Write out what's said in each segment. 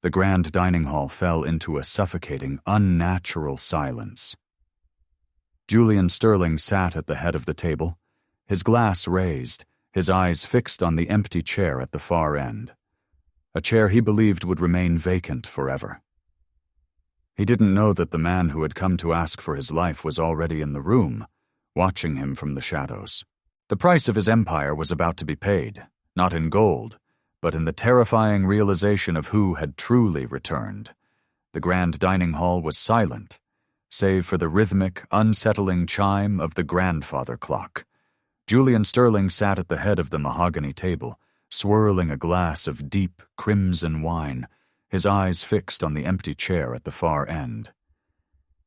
The grand dining hall fell into a suffocating, unnatural silence. Julian Sterling sat at the head of the table, his glass raised, his eyes fixed on the empty chair at the far end, a chair he believed would remain vacant forever. He didn't know that the man who had come to ask for his life was already in the room, watching him from the shadows. The price of his empire was about to be paid, not in gold, but in the terrifying realization of who had truly returned. The grand dining hall was silent, save for the rhythmic, unsettling chime of the grandfather clock. Julian Sterling sat at the head of the mahogany table, swirling a glass of deep, crimson wine, his eyes fixed on the empty chair at the far end.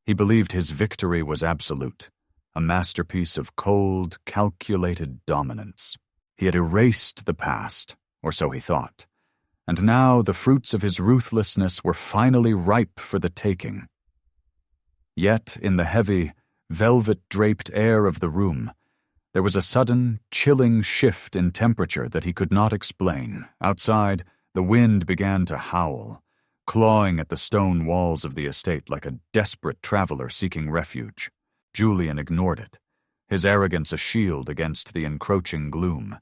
He believed his victory was absolute, a masterpiece of cold, calculated dominance. He had erased the past, or so he thought, and now the fruits of his ruthlessness were finally ripe for the taking. Yet, in the heavy, velvet-draped air of the room, there was a sudden, chilling shift in temperature that he could not explain. Outside, the wind began to howl, clawing at the stone walls of the estate like a desperate traveler seeking refuge. Julian ignored it, his arrogance a shield against the encroaching gloom,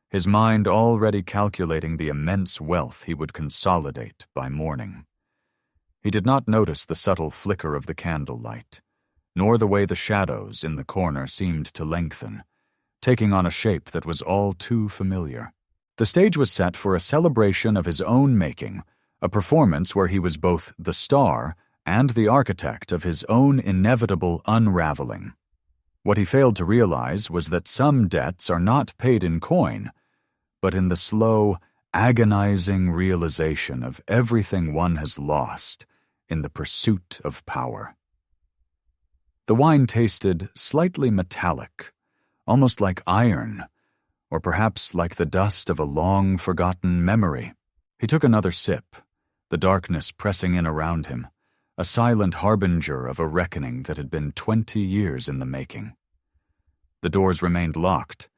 his mind already calculating the immense wealth he would consolidate by morning. He did not notice the subtle flicker of the candlelight, nor the way the shadows in the corner seemed to lengthen, taking on a shape that was all too familiar. The stage was set for a celebration of his own making, a performance where he was both the star and the architect of his own inevitable unraveling. What he failed to realize was that some debts are not paid in coin, but in the slow, agonizing realization of everything one has lost in the pursuit of power. The wine tasted slightly metallic, almost like iron, or perhaps like the dust of a long-forgotten memory. He took another sip, the darkness pressing in around him, a silent harbinger of a reckoning that had been 20 years in the making. The doors remained locked,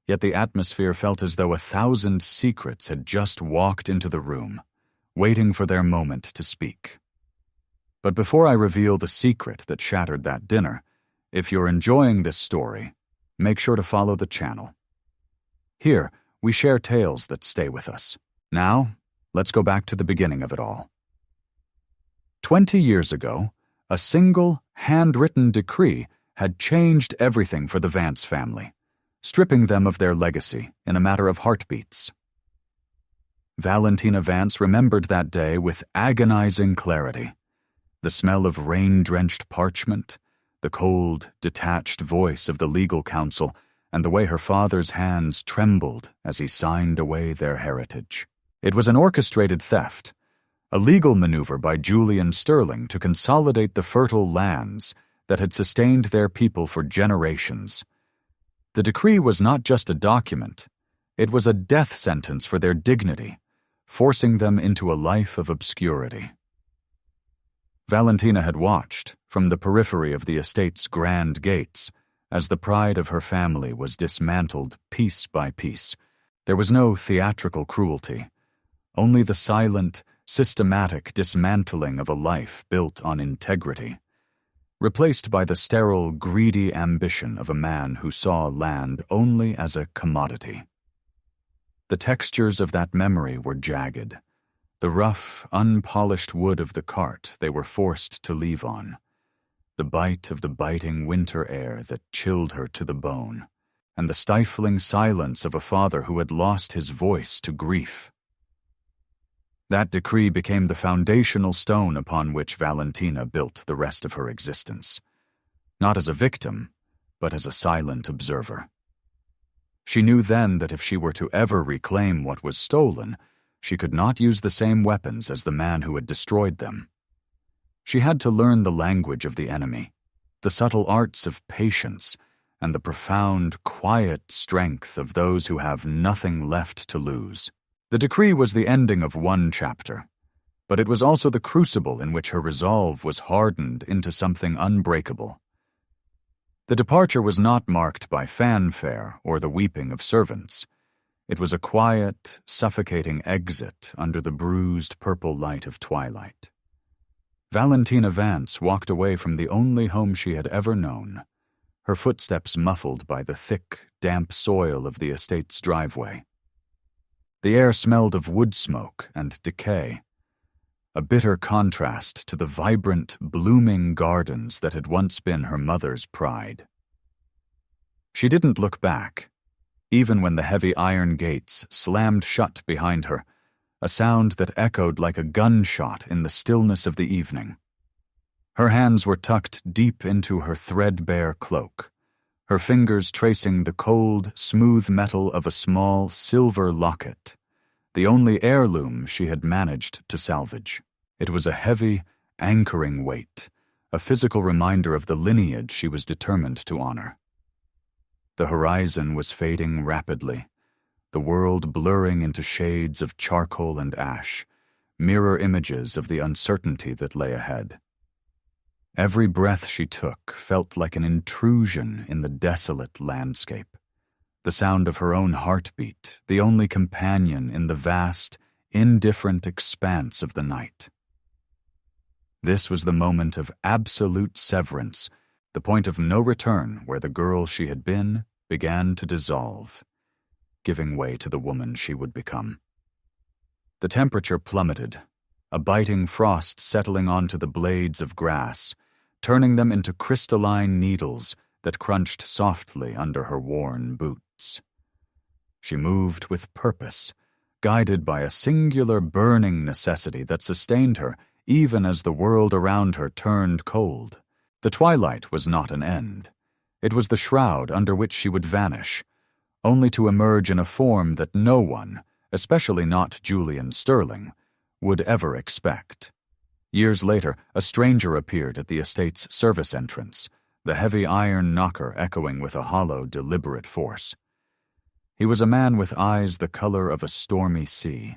yet the atmosphere felt as though 1,000 secrets had just walked into the room, waiting for their moment to speak. But before I reveal the secret that shattered that dinner, if you're enjoying this story, make sure to follow the channel. Here, we share tales that stay with us. Now, let's go back to the beginning of it all. 20 years ago, a single, handwritten decree had changed everything for the Vance family, stripping them of their legacy in a matter of heartbeats. Valentina Vance remembered that day with agonizing clarity. The smell of rain-drenched parchment, the cold, detached voice of the legal counsel, and the way her father's hands trembled as he signed away their heritage. It was an orchestrated theft, a legal maneuver by Julian Sterling to consolidate the fertile lands that had sustained their people for generations. The decree was not just a document, it was a death sentence for their dignity, forcing them into a life of obscurity. Valentina had watched, from the periphery of the estate's grand gates, as the pride of her family was dismantled piece by piece. There was no theatrical cruelty, only the silent, systematic dismantling of a life built on integrity, replaced by the sterile, greedy ambition of a man who saw land only as a commodity. The textures of that memory were jagged, the rough, unpolished wood of the cart they were forced to leave on, the bite of the biting winter air that chilled her to the bone, and the stifling silence of a father who had lost his voice to grief. That decree became the foundational stone upon which Valentina built the rest of her existence, not as a victim, but as a silent observer. She knew then that if she were to ever reclaim what was stolen, she could not use the same weapons as the man who had destroyed them. She had to learn the language of the enemy, the subtle arts of patience, and the profound, quiet strength of those who have nothing left to lose. The decree was the ending of one chapter, but it was also the crucible in which her resolve was hardened into something unbreakable. The departure was not marked by fanfare or the weeping of servants. It was a quiet, suffocating exit under the bruised purple light of twilight. Valentina Vance walked away from the only home she had ever known, her footsteps muffled by the thick, damp soil of the estate's driveway. The air smelled of wood smoke and decay, a bitter contrast to the vibrant, blooming gardens that had once been her mother's pride. She didn't look back, even when the heavy iron gates slammed shut behind her, a sound that echoed like a gunshot in the stillness of the evening. Her hands were tucked deep into her threadbare cloak, her fingers tracing the cold, smooth metal of a small silver locket, the only heirloom she had managed to salvage. It was a heavy, anchoring weight, a physical reminder of the lineage she was determined to honor. The horizon was fading rapidly, the world blurring into shades of charcoal and ash, mirror images of the uncertainty that lay ahead. Every breath she took felt like an intrusion in the desolate landscape, the sound of her own heartbeat, the only companion in the vast, indifferent expanse of the night. This was the moment of absolute severance, the point of no return where the girl she had been began to dissolve, giving way to the woman she would become. The temperature plummeted, a biting frost settling onto the blades of grass, turning them into crystalline needles that crunched softly under her worn boots. She moved with purpose, guided by a singular burning necessity that sustained her even as the world around her turned cold. The twilight was not an end. It was the shroud under which she would vanish, only to emerge in a form that no one, especially not Julian Sterling, would ever expect. Years later, a stranger appeared at the estate's service entrance, the heavy iron knocker echoing with a hollow, deliberate force. He was a man with eyes the color of a stormy sea,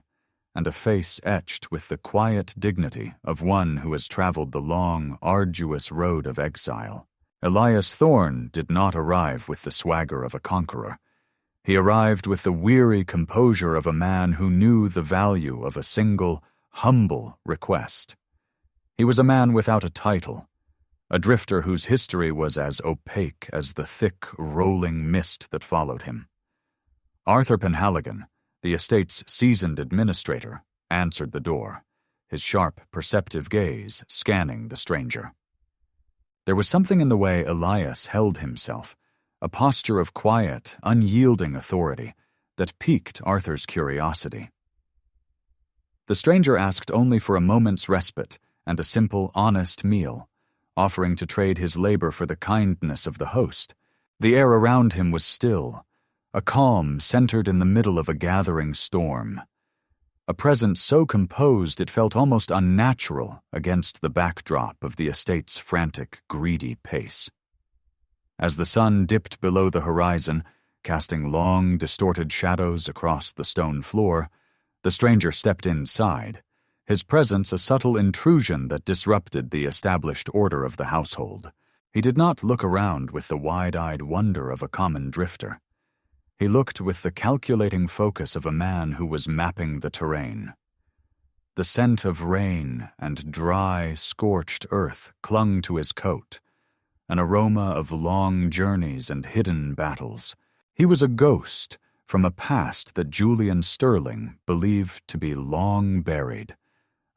and a face etched with the quiet dignity of one who has traveled the long, arduous road of exile. Elias Thorne did not arrive with the swagger of a conqueror. He arrived with the weary composure of a man who knew the value of a single, humble request. He was a man without a title, a drifter whose history was as opaque as the thick, rolling mist that followed him. Arthur Penhaligon, the estate's seasoned administrator, answered the door, his sharp, perceptive gaze scanning the stranger. There was something in the way Elias held himself, a posture of quiet, unyielding authority, that piqued Arthur's curiosity. The stranger asked only for a moment's respite and a simple, honest meal, offering to trade his labor for the kindness of the host. The air around him was still, a calm centered in the middle of a gathering storm, a presence so composed it felt almost unnatural against the backdrop of the estate's frantic, greedy pace. As the sun dipped below the horizon, casting long, distorted shadows across the stone floor, the stranger stepped inside, his presence a subtle intrusion that disrupted the established order of the household. He did not look around with the wide-eyed wonder of a common drifter. He looked with the calculating focus of a man who was mapping the terrain. The scent of rain and dry, scorched earth clung to his coat, an aroma of long journeys and hidden battles. He was a ghost from a past that Julian Sterling believed to be long buried,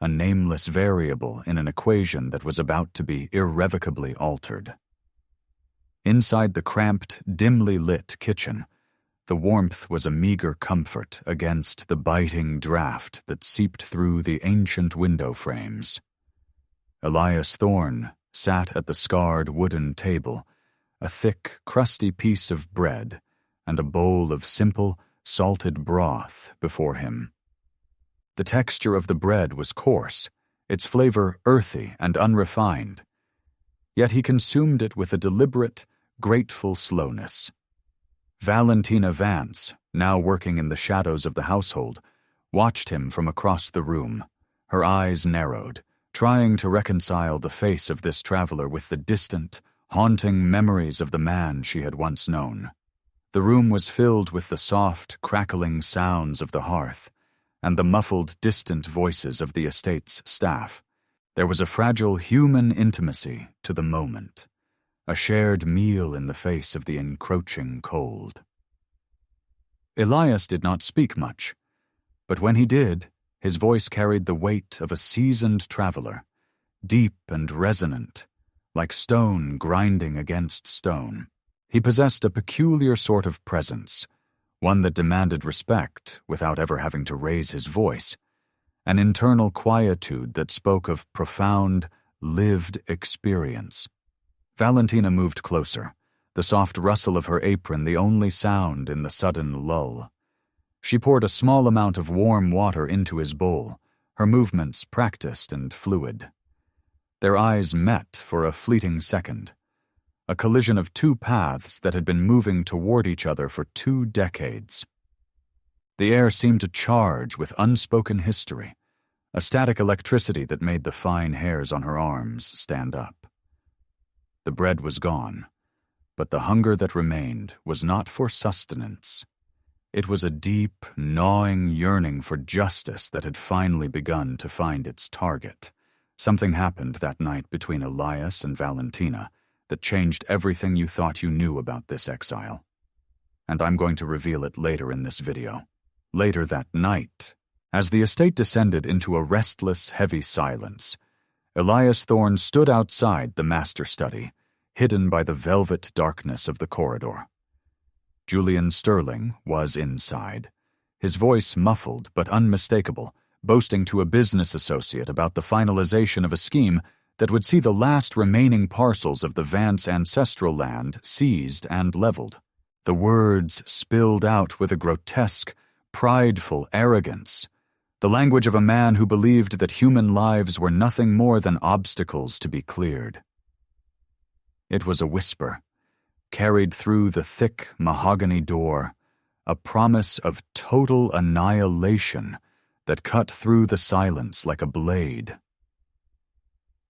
a nameless variable in an equation that was about to be irrevocably altered. Inside the cramped, dimly lit kitchen, the warmth was a meager comfort against the biting draft that seeped through the ancient window frames. Elias Thorne sat at the scarred wooden table, a thick, crusty piece of bread and a bowl of simple, salted broth before him. The texture of the bread was coarse, its flavor earthy and unrefined, yet he consumed it with a deliberate, grateful slowness. Valentina Vance, now working in the shadows of the household, watched him from across the room, her eyes narrowed, trying to reconcile the face of this traveler with the distant, haunting memories of the man she had once known. The room was filled with the soft, crackling sounds of the hearth and the muffled, distant voices of the estate's staff. There was a fragile human intimacy to the moment, a shared meal in the face of the encroaching cold. Elias did not speak much, but when he did, his voice carried the weight of a seasoned traveler, deep and resonant, like stone grinding against stone. He possessed a peculiar sort of presence, one that demanded respect without ever having to raise his voice, an internal quietude that spoke of profound, lived experience. Valentina moved closer, the soft rustle of her apron the only sound in the sudden lull. She poured a small amount of warm water into his bowl, her movements practiced and fluid. Their eyes met for a fleeting second, a collision of two paths that had been moving toward each other for 2 decades. The air seemed to charge with unspoken history, a static electricity that made the fine hairs on her arms stand up. The bread was gone, but the hunger that remained was not for sustenance. It was a deep, gnawing yearning for justice that had finally begun to find its target. Something happened that night between Elias and Valentina that changed everything you thought you knew about this exile. And I'm going to reveal it later in this video. Later that night, as the estate descended into a restless, heavy silence, Elias Thorne stood outside the master study, hidden by the velvet darkness of the corridor. Julian Sterling was inside, his voice muffled but unmistakable, boasting to a business associate about the finalization of a scheme that would see the last remaining parcels of the Vance ancestral land seized and leveled. The words spilled out with a grotesque, prideful arrogance, the language of a man who believed that human lives were nothing more than obstacles to be cleared. It was a whisper, carried through the thick mahogany door, a promise of total annihilation that cut through the silence like a blade.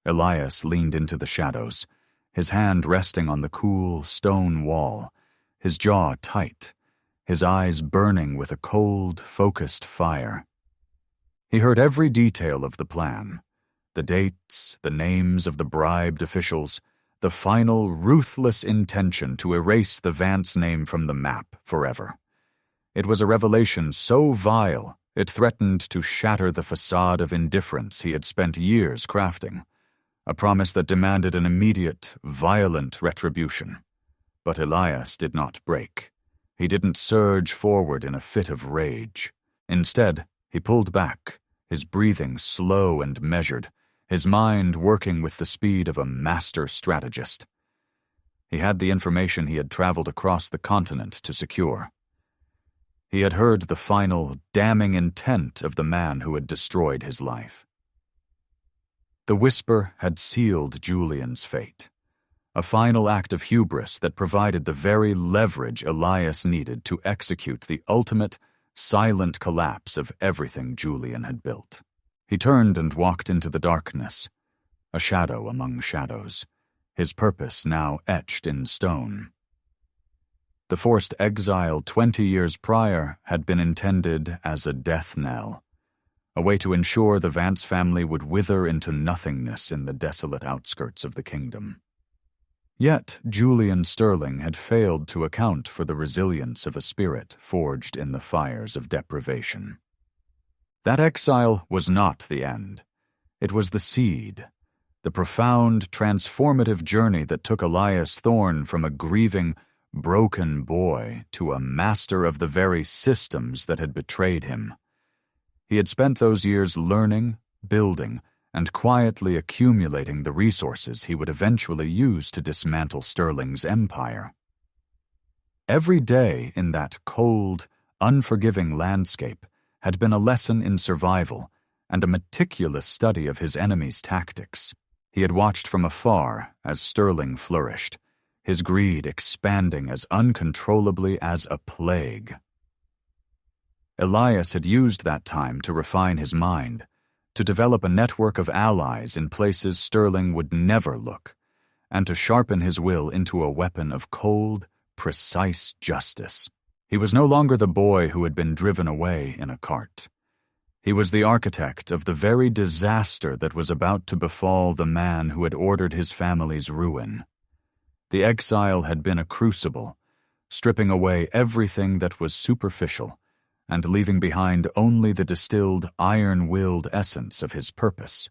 Elias leaned into the shadows, his hand resting on the cool stone wall, his jaw tight, his eyes burning with a cold, focused fire. He heard every detail of the plan, the dates, the names of the bribed officials, the final ruthless intention to erase the Vance name from the map forever. It was a revelation so vile it threatened to shatter the facade of indifference he had spent years crafting, a promise that demanded an immediate, violent retribution. But Elias did not break. He didn't surge forward in a fit of rage. Instead, he pulled back, his breathing slow and measured, his mind working with the speed of a master strategist. He had the information he had traveled across the continent to secure. He had heard the final, damning intent of the man who had destroyed his life. The whisper had sealed Julian's fate, a final act of hubris that provided the very leverage Elias needed to execute the ultimate, silent collapse of everything Julian had built. He turned and walked into the darkness, a shadow among shadows, his purpose now etched in stone. The forced exile 20 years prior had been intended as a death knell, a way to ensure the Vance family would wither into nothingness in the desolate outskirts of the kingdom. Yet Julian Sterling had failed to account for the resilience of a spirit forged in the fires of deprivation. That exile was not the end. It was the seed, the profound, transformative journey that took Elias Thorne from a grieving, broken boy to a master of the very systems that had betrayed him. He had spent those years learning, building, and quietly accumulating the resources he would eventually use to dismantle Sterling's empire. Every day in that cold, unforgiving landscape had been a lesson in survival and a meticulous study of his enemy's tactics. He had watched from afar as Sterling flourished, his greed expanding as uncontrollably as a plague. Elias had used that time to refine his mind, to develop a network of allies in places Sterling would never look, and to sharpen his will into a weapon of cold, precise justice. He was no longer the boy who had been driven away in a cart. He was the architect of the very disaster that was about to befall the man who had ordered his family's ruin. The exile had been a crucible, stripping away everything that was superficial and leaving behind only the distilled, iron-willed essence of his purpose.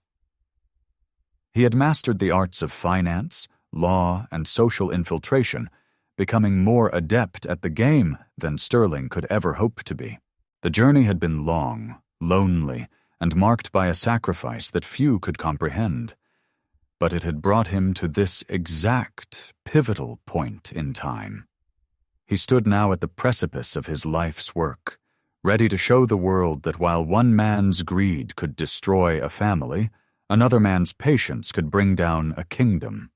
He had mastered the arts of finance, law, and social infiltration, becoming more adept at the game than Sterling could ever hope to be. The journey had been long, lonely, and marked by a sacrifice that few could comprehend. But it had brought him to this exact, pivotal point in time. He stood now at the precipice of his life's work, ready to show the world that while one man's greed could destroy a family, another man's patience could bring down a kingdom.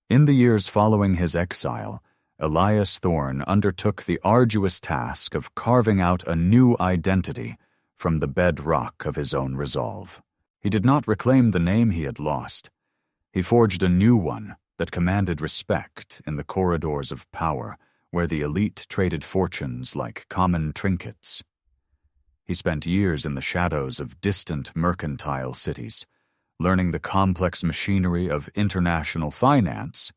In the years following his exile, Elias Thorne undertook the arduous task of carving out a new identity from the bedrock of his own resolve. He did not reclaim the name he had lost. He forged a new one that commanded respect in the corridors of power, where the elite traded fortunes like common trinkets. He spent years in the shadows of distant mercantile cities, learning the complex machinery of international finance,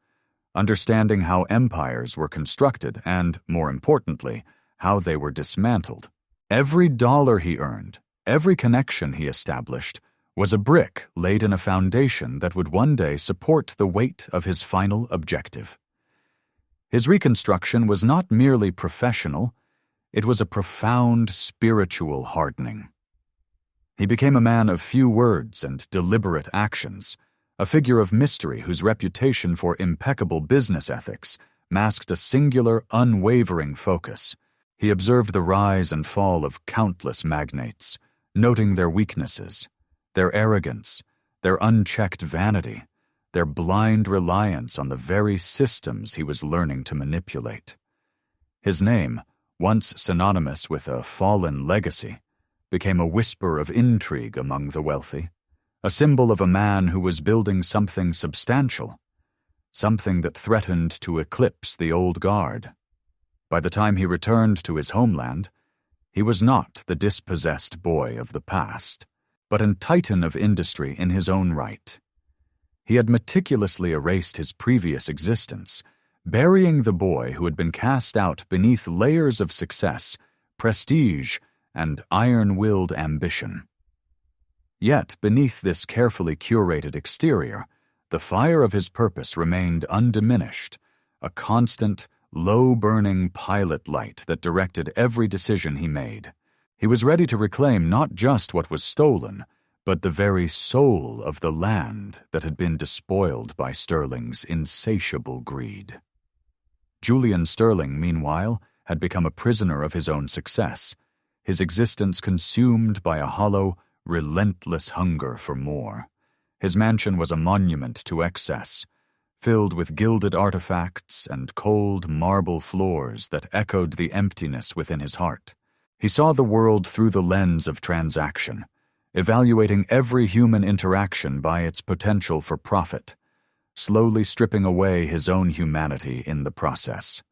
understanding how empires were constructed and, more importantly, how they were dismantled. Every dollar he earned, every connection he established, was a brick laid in a foundation that would one day support the weight of his final objective. His reconstruction was not merely professional, it was a profound spiritual hardening. He became a man of few words and deliberate actions, a figure of mystery whose reputation for impeccable business ethics masked a singular, unwavering focus. He observed the rise and fall of countless magnates, noting their weaknesses, their arrogance, their unchecked vanity, their blind reliance on the very systems he was learning to manipulate. His name, once synonymous with a fallen legacy, became a whisper of intrigue among the wealthy, a symbol of a man who was building something substantial, something that threatened to eclipse the old guard. By the time he returned to his homeland, he was not the dispossessed boy of the past, but a titan of industry in his own right. He had meticulously erased his previous existence, burying the boy who had been cast out beneath layers of success, prestige, and iron-willed ambition. Yet, beneath this carefully curated exterior, the fire of his purpose remained undiminished, a constant, low-burning pilot light that directed every decision he made. He was ready to reclaim not just what was stolen, but the very soul of the land that had been despoiled by Sterling's insatiable greed. Julian Sterling, meanwhile, had become a prisoner of his own success, his existence consumed by a hollow, relentless hunger for more. His mansion was a monument to excess, filled with gilded artifacts and cold marble floors that echoed the emptiness within his heart. He saw the world through the lens of transaction, evaluating every human interaction by its potential for profit, slowly stripping away his own humanity in the process.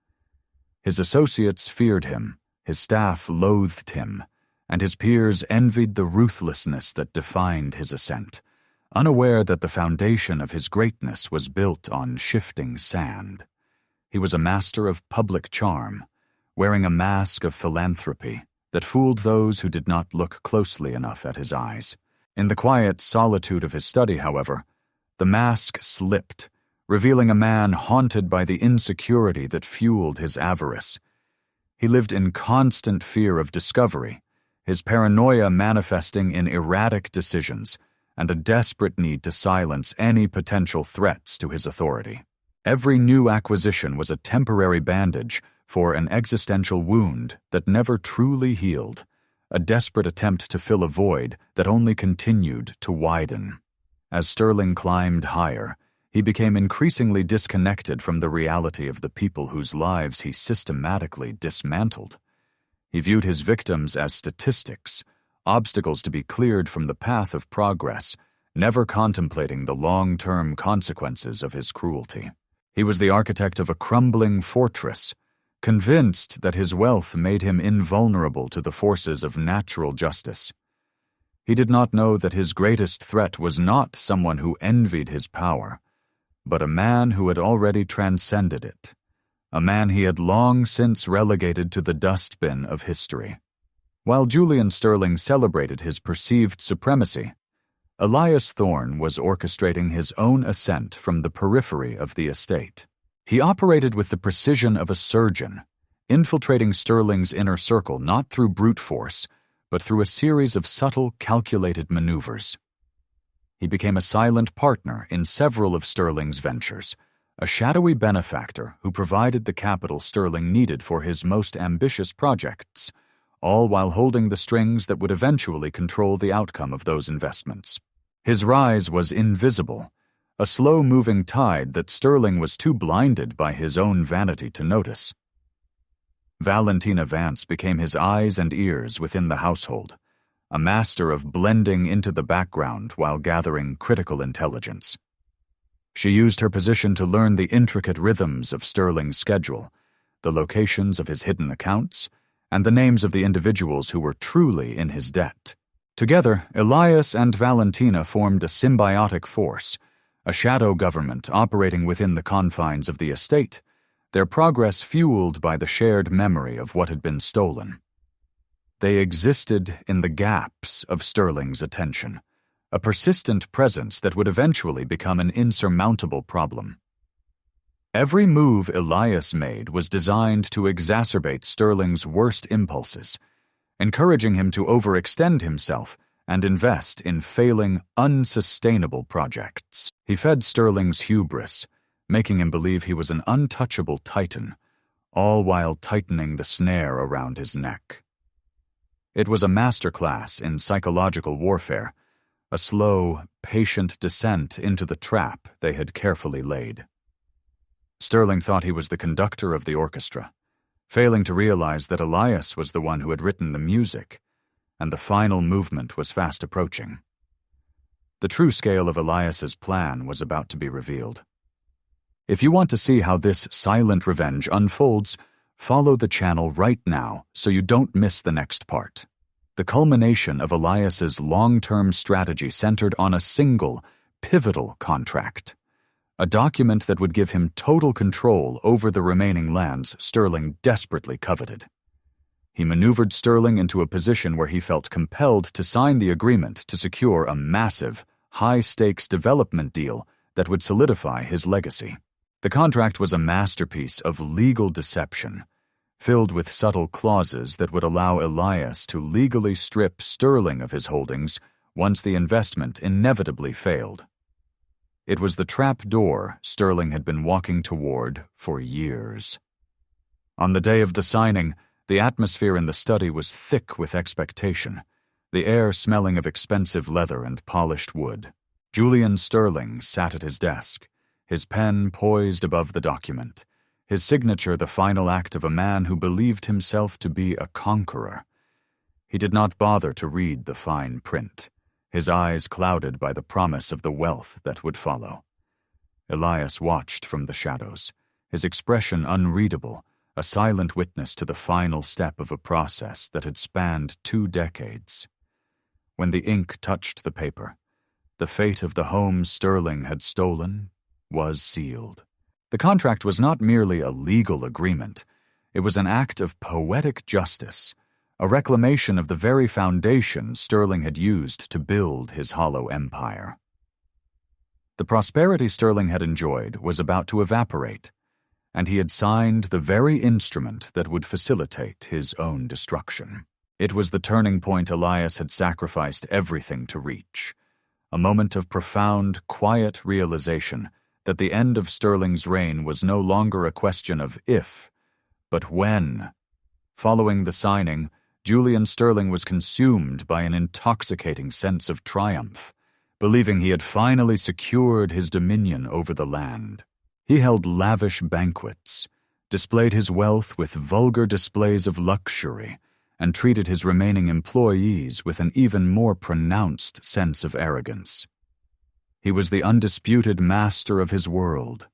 His associates feared him, his staff loathed him, and his peers envied the ruthlessness that defined his ascent, unaware that the foundation of his greatness was built on shifting sand. He was a master of public charm, wearing a mask of philanthropy that fooled those who did not look closely enough at his eyes. In the quiet solitude of his study, however, the mask slipped, revealing a man haunted by the insecurity that fueled his avarice. He lived in constant fear of discovery, his paranoia manifesting in erratic decisions and a desperate need to silence any potential threats to his authority. Every new acquisition was a temporary bandage for an existential wound that never truly healed, a desperate attempt to fill a void that only continued to widen. As Sterling climbed higher, he became increasingly disconnected from the reality of the people whose lives he systematically dismantled. He viewed his victims as statistics, obstacles to be cleared from the path of progress, never contemplating the long-term consequences of his cruelty. He was the architect of a crumbling fortress, convinced that his wealth made him invulnerable to the forces of natural justice. He did not know that his greatest threat was not someone who envied his power, but a man who had already transcended it, a man he had long since relegated to the dustbin of history. While Julian Sterling celebrated his perceived supremacy, Elias Thorne was orchestrating his own ascent from the periphery of the estate. He operated with the precision of a surgeon, infiltrating Sterling's inner circle not through brute force, but through a series of subtle, calculated maneuvers. He became a silent partner in several of Sterling's ventures, a shadowy benefactor who provided the capital Sterling needed for his most ambitious projects, all while holding the strings that would eventually control the outcome of those investments. His rise was invisible, a slow-moving tide that Sterling was too blinded by his own vanity to notice. Valentina Vance became his eyes and ears within the household, a master of blending into the background while gathering critical intelligence. She used her position to learn the intricate rhythms of Sterling's schedule, the locations of his hidden accounts, and the names of the individuals who were truly in his debt. Together, Elias and Valentina formed a symbiotic force, a shadow government operating within the confines of the estate, their progress fueled by the shared memory of what had been stolen. They existed in the gaps of Sterling's attention, a persistent presence that would eventually become an insurmountable problem. Every move Elias made was designed to exacerbate Sterling's worst impulses, encouraging him to overextend himself and invest in failing, unsustainable projects. He fed Sterling's hubris, making him believe he was an untouchable titan, all while tightening the snare around his neck. It was a masterclass in psychological warfare, a slow, patient descent into the trap they had carefully laid. Sterling thought he was the conductor of the orchestra, failing to realize that Elias was the one who had written the music, and the final movement was fast approaching. The true scale of Elias's plan was about to be revealed. If you want to see how this silent revenge unfolds, follow the channel right now so you don't miss the next part. The culmination of Elias's long-term strategy centered on a single, pivotal contract, a document that would give him total control over the remaining lands Sterling desperately coveted. He maneuvered Sterling into a position where he felt compelled to sign the agreement to secure a massive, high-stakes development deal that would solidify his legacy. The contract was a masterpiece of legal deception, filled with subtle clauses that would allow Elias to legally strip Sterling of his holdings once the investment inevitably failed. It was the trap door Sterling had been walking toward for years. On the day of the signing, the atmosphere in the study was thick with expectation, the air smelling of expensive leather and polished wood. Julian Sterling sat at his desk, his pen poised above the document, his signature the final act of a man who believed himself to be a conqueror. He did not bother to read the fine print, his eyes clouded by the promise of the wealth that would follow. Elias watched from the shadows, his expression unreadable, a silent witness to the final step of a process that had spanned 2 decades. When the ink touched the paper, the fate of the home Sterling had stolen was sealed. The contract was not merely a legal agreement, it was an act of poetic justice, a reclamation of the very foundation Sterling had used to build his hollow empire. The prosperity Sterling had enjoyed was about to evaporate, and he had signed the very instrument that would facilitate his own destruction. It was the turning point Elias had sacrificed everything to reach, a moment of profound, quiet realization that the end of Sterling's reign was no longer a question of if, but when. Following the signing, Julian Sterling was consumed by an intoxicating sense of triumph, believing he had finally secured his dominion over the land. He held lavish banquets, displayed his wealth with vulgar displays of luxury, and treated his remaining employees with an even more pronounced sense of arrogance. He was the undisputed master of his world,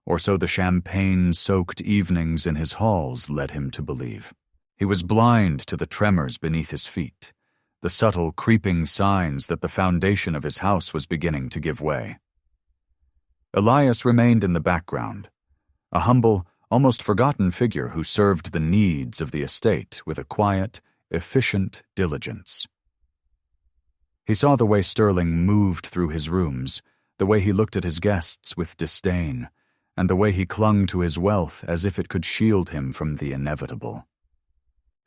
or so the champagne-soaked evenings in his halls led him to believe. He was blind to the tremors beneath his feet, the subtle creeping signs that the foundation of his house was beginning to give way. Elias remained in the background, a humble, almost forgotten figure who served the needs of the estate with a quiet, efficient diligence. He saw the way Sterling moved through his rooms, the way he looked at his guests with disdain, and the way he clung to his wealth as if it could shield him from the inevitable.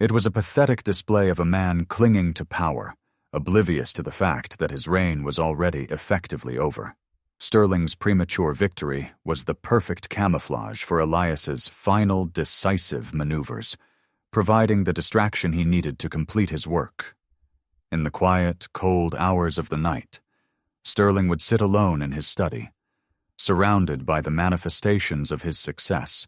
It was a pathetic display of a man clinging to power, oblivious to the fact that his reign was already effectively over. Sterling's premature victory was the perfect camouflage for Elias's final decisive maneuvers, providing the distraction he needed to complete his work. In the quiet, cold hours of the night, Sterling would sit alone in his study, surrounded by the manifestations of his success,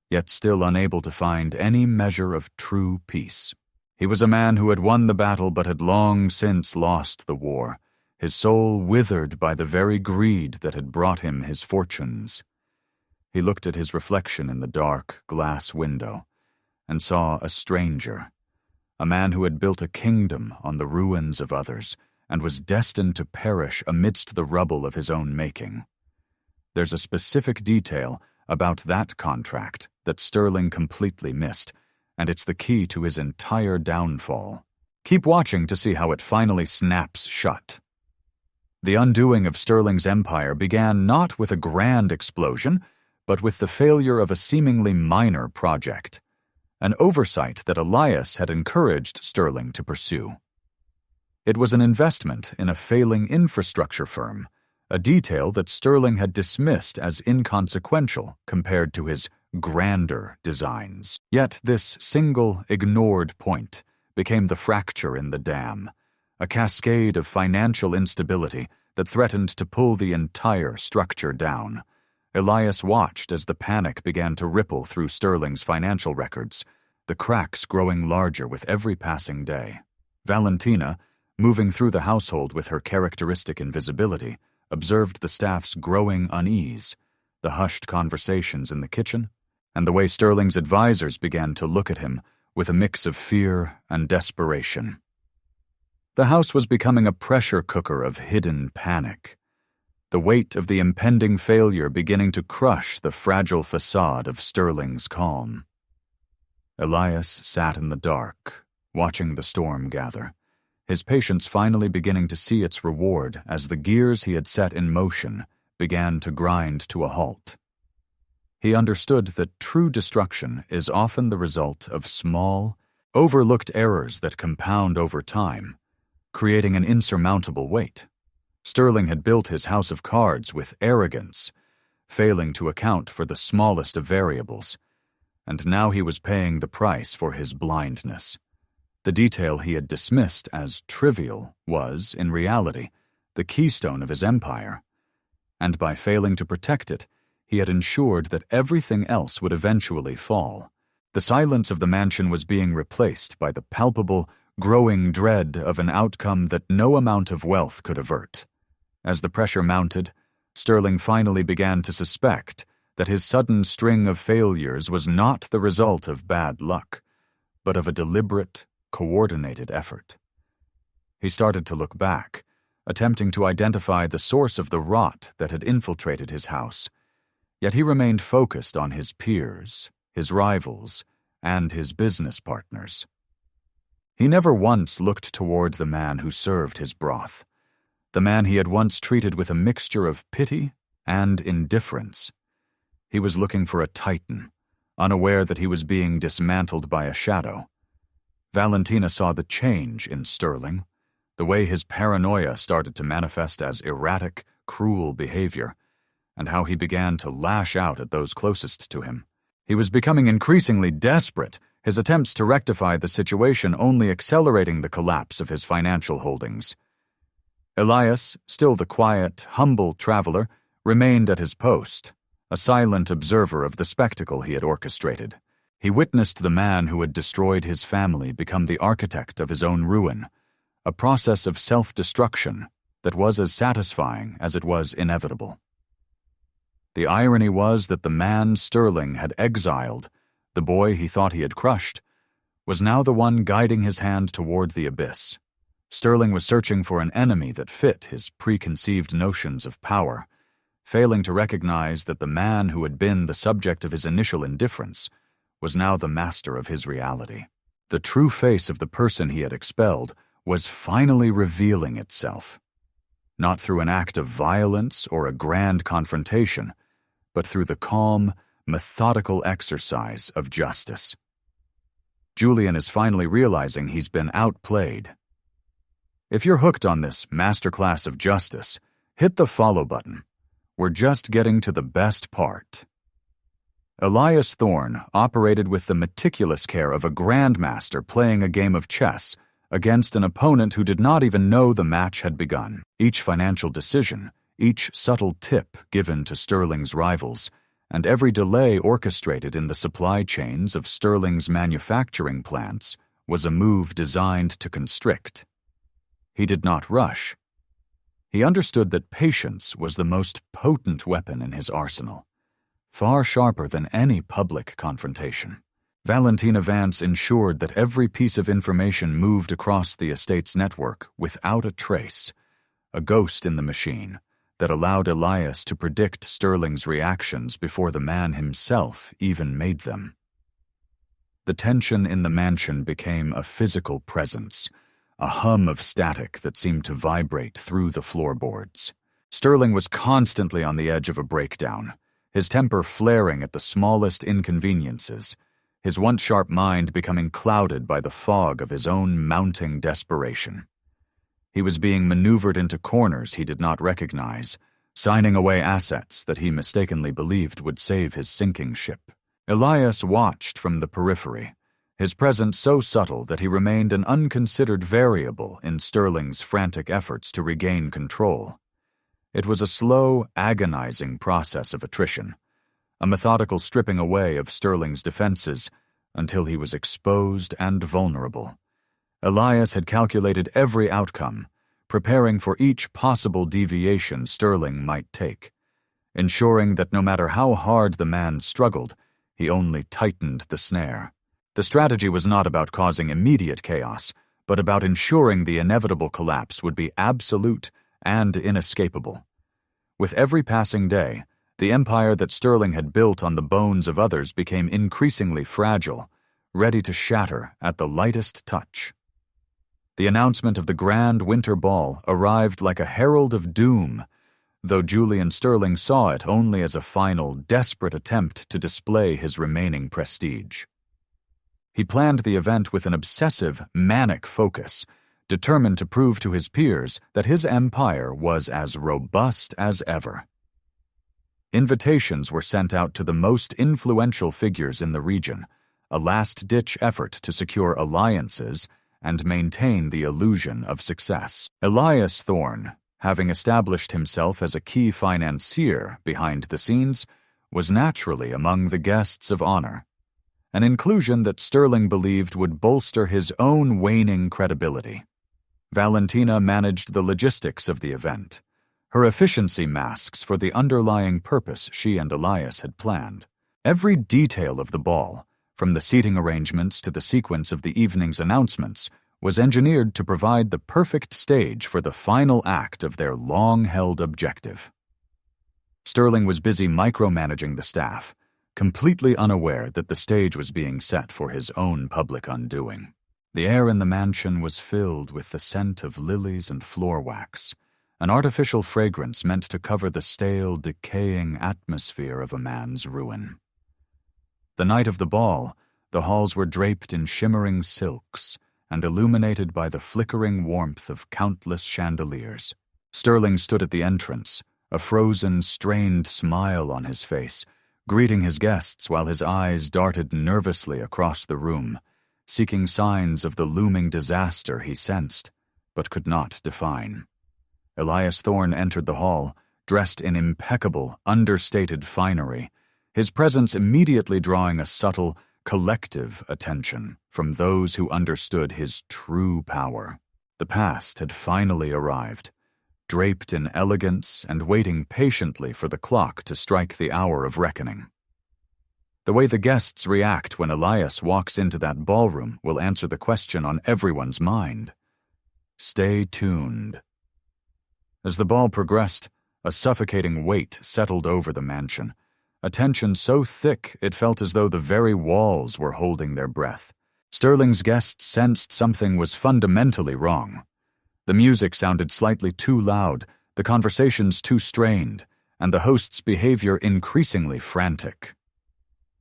yet still unable to find any measure of true peace. He was a man who had won the battle but had long since lost the war, his soul withered by the very greed that had brought him his fortunes. He looked at his reflection in the dark glass window and saw a stranger, a man who had built a kingdom on the ruins of others and was destined to perish amidst the rubble of his own making. There's a specific detail about that contract that Sterling completely missed, and it's the key to his entire downfall. Keep watching to see how it finally snaps shut. The undoing of Sterling's empire began not with a grand explosion, but with the failure of a seemingly minor project, an oversight that Elias had encouraged Sterling to pursue. It was an investment in a failing infrastructure firm, a detail that Sterling had dismissed as inconsequential compared to his grander designs. Yet this single, ignored point became the fracture in the dam, a cascade of financial instability that threatened to pull the entire structure down. Elias watched as the panic began to ripple through Sterling's financial records, the cracks growing larger with every passing day. Valentina, moving through the household with her characteristic invisibility, observed the staff's growing unease, the hushed conversations in the kitchen, and the way Sterling's advisors began to look at him with a mix of fear and desperation. The house was becoming a pressure cooker of hidden panic, the weight of the impending failure beginning to crush the fragile facade of Sterling's calm. Elias sat in the dark, watching the storm gather, his patience finally beginning to see its reward as the gears he had set in motion began to grind to a halt. He understood that true destruction is often the result of small, overlooked errors that compound over time, creating an insurmountable weight. Sterling had built his house of cards with arrogance, failing to account for the smallest of variables, and now he was paying the price for his blindness. The detail he had dismissed as trivial was, in reality, the keystone of his empire, and by failing to protect it, he had ensured that everything else would eventually fall. The silence of the mansion was being replaced by the palpable, growing dread of an outcome that no amount of wealth could avert. As the pressure mounted, Sterling finally began to suspect that his sudden string of failures was not the result of bad luck, but of a deliberate, coordinated effort. He started to look back, attempting to identify the source of the rot that had infiltrated his house, yet he remained focused on his peers, his rivals, and his business partners. He never once looked toward the man who served his broth, the man he had once treated with a mixture of pity and indifference. He was looking for a titan, unaware that he was being dismantled by a shadow. Valentina saw the change in Sterling, the way his paranoia started to manifest as erratic, cruel behavior, and how he began to lash out at those closest to him. He was becoming increasingly desperate, his attempts to rectify the situation only accelerating the collapse of his financial holdings. Elias, still the quiet, humble traveler, remained at his post, a silent observer of the spectacle he had orchestrated. He witnessed the man who had destroyed his family become the architect of his own ruin, a process of self-destruction that was as satisfying as it was inevitable. The irony was that the man Sterling had exiled, the boy he thought he had crushed, was now the one guiding his hand toward the abyss. Sterling was searching for an enemy that fit his preconceived notions of power, failing to recognize that the man who had been the subject of his initial indifference was now the master of his reality. The true face of the person he had expelled was finally revealing itself, not through an act of violence or a grand confrontation, but through the calm, methodical exercise of justice. Julian is finally realizing he's been outplayed. If you're hooked on this masterclass of justice, hit the follow button. We're just getting to the best part. Elias Thorne operated with the meticulous care of a grandmaster playing a game of chess against an opponent who did not even know the match had begun. Each financial decision, each subtle tip given to Sterling's rivals, and every delay orchestrated in the supply chains of Sterling's manufacturing plants was a move designed to constrict. He did not rush. He understood that patience was the most potent weapon in his arsenal, far sharper than any public confrontation. Valentina Vance ensured that every piece of information moved across the estate's network without a trace, a ghost in the machine that allowed Elias to predict Sterling's reactions before the man himself even made them. The tension in the mansion became a physical presence, a hum of static that seemed to vibrate through the floorboards. Sterling was constantly on the edge of a breakdown, his temper flaring at the smallest inconveniences, his once sharp mind becoming clouded by the fog of his own mounting desperation. He was being maneuvered into corners he did not recognize, signing away assets that he mistakenly believed would save his sinking ship. Elias watched from the periphery, his presence so subtle that he remained an unconsidered variable in Sterling's frantic efforts to regain control. It was a slow, agonizing process of attrition, a methodical stripping away of Sterling's defenses until he was exposed and vulnerable. Elias had calculated every outcome, preparing for each possible deviation Sterling might take, ensuring that no matter how hard the man struggled, he only tightened the snare. The strategy was not about causing immediate chaos, but about ensuring the inevitable collapse would be absolute and inescapable. With every passing day, the empire that Sterling had built on the bones of others became increasingly fragile, ready to shatter at the lightest touch. The announcement of the grand winter ball arrived like a herald of doom, though Julian Sterling saw it only as a final, desperate attempt to display his remaining prestige. He planned the event with an obsessive, manic focus, determined to prove to his peers that his empire was as robust as ever. Invitations were sent out to the most influential figures in the region, a last-ditch effort to secure alliances and maintain the illusion of success. Elias Thorne, having established himself as a key financier behind the scenes, was naturally among the guests of honor, an inclusion that Sterling believed would bolster his own waning credibility. Valentina managed the logistics of the event, her efficiency masks for the underlying purpose she and Elias had planned. Every detail of the ball, from the seating arrangements to the sequence of the evening's announcements, was engineered to provide the perfect stage for the final act of their long-held objective. Sterling was busy micromanaging the staff, completely unaware that the stage was being set for his own public undoing. The air in the mansion was filled with the scent of lilies and floor wax, an artificial fragrance meant to cover the stale, decaying atmosphere of a man's ruin. The night of the ball, the halls were draped in shimmering silks and illuminated by the flickering warmth of countless chandeliers. Sterling stood at the entrance, a frozen, strained smile on his face, greeting his guests while his eyes darted nervously across the room, seeking signs of the looming disaster he sensed, but could not define. Elias Thorne entered the hall, dressed in impeccable, understated finery, his presence immediately drawing a subtle, collective attention from those who understood his true power. The past had finally arrived, draped in elegance and waiting patiently for the clock to strike the hour of reckoning. The way the guests react when Elias walks into that ballroom will answer the question on everyone's mind. Stay tuned. As the ball progressed, a suffocating weight settled over the mansion, a tension so thick it felt as though the very walls were holding their breath. Sterling's guests sensed something was fundamentally wrong. The music sounded slightly too loud, the conversations too strained, and the host's behavior increasingly frantic.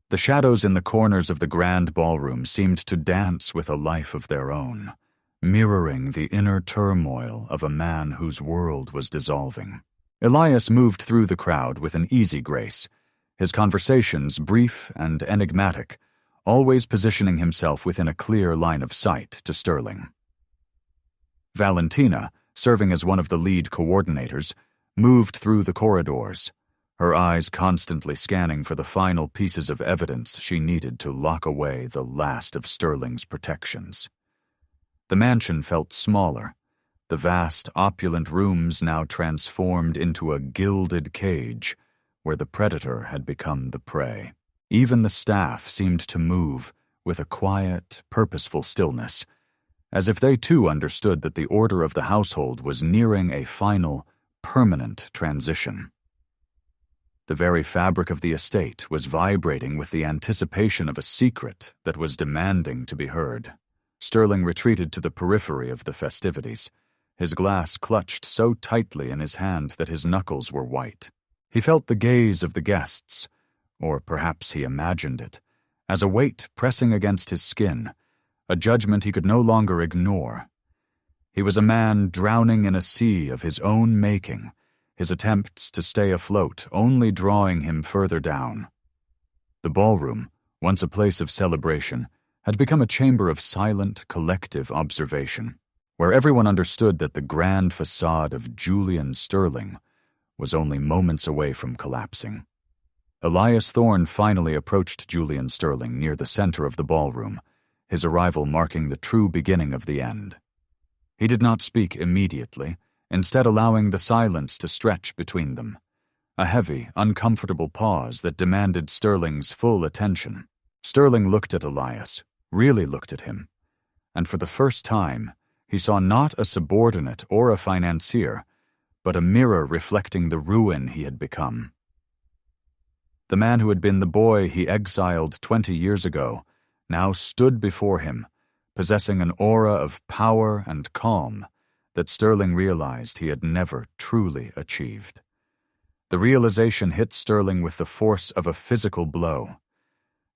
The shadows in the corners of the grand ballroom seemed to dance with a life of their own, mirroring the inner turmoil of a man whose world was dissolving. Elias moved through the crowd with an easy grace, his conversations brief and enigmatic, always positioning himself within a clear line of sight to Sterling. Valentina, serving as one of the lead coordinators, moved through the corridors, her eyes constantly scanning for the final pieces of evidence she needed to lock away the last of Sterling's protections. The mansion felt smaller, the vast, opulent rooms now transformed into a gilded cage where the predator had become the prey. Even the staff seemed to move with a quiet, purposeful stillness, as if they too understood that the order of the household was nearing a final, permanent transition. The very fabric of the estate was vibrating with the anticipation of a secret that was demanding to be heard. Sterling retreated to the periphery of the festivities, his glass clutched so tightly in his hand that his knuckles were white. He felt the gaze of the guests, or perhaps he imagined it, as a weight pressing against his skin, a judgment he could no longer ignore. He was a man drowning in a sea of his own making, his attempts to stay afloat only drawing him further down. The ballroom, once a place of celebration, had become a chamber of silent, collective observation, where everyone understood that the grand facade of Julian Sterling was only moments away from collapsing. Elias Thorne finally approached Julian Sterling near the center of the ballroom, his arrival marking the true beginning of the end. He did not speak immediately, instead allowing the silence to stretch between them, a heavy, uncomfortable pause that demanded Sterling's full attention. Sterling looked at Elias, really looked at him, and for the first time, he saw not a subordinate or a financier, but a mirror reflecting the ruin he had become. The man who had been the boy he exiled 20 years ago now stood before him, possessing an aura of power and calm that Sterling realized he had never truly achieved. The realization hit Sterling with the force of a physical blow.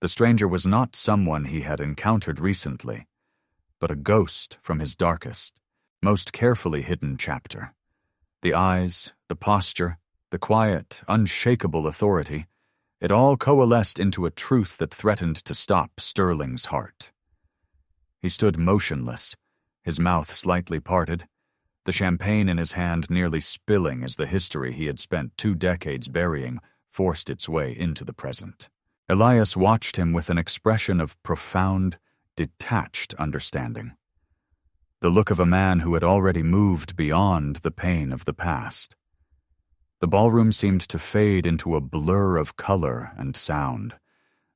The stranger was not someone he had encountered recently, but a ghost from his darkest, most carefully hidden chapter. The eyes, the posture, the quiet, unshakable authority, it all coalesced into a truth that threatened to stop Sterling's heart. He stood motionless, his mouth slightly parted, the champagne in his hand nearly spilling as the history he had spent 2 decades burying forced its way into the present. Elias watched him with an expression of profound, detached understanding. The look of a man who had already moved beyond the pain of the past. The ballroom seemed to fade into a blur of color and sound,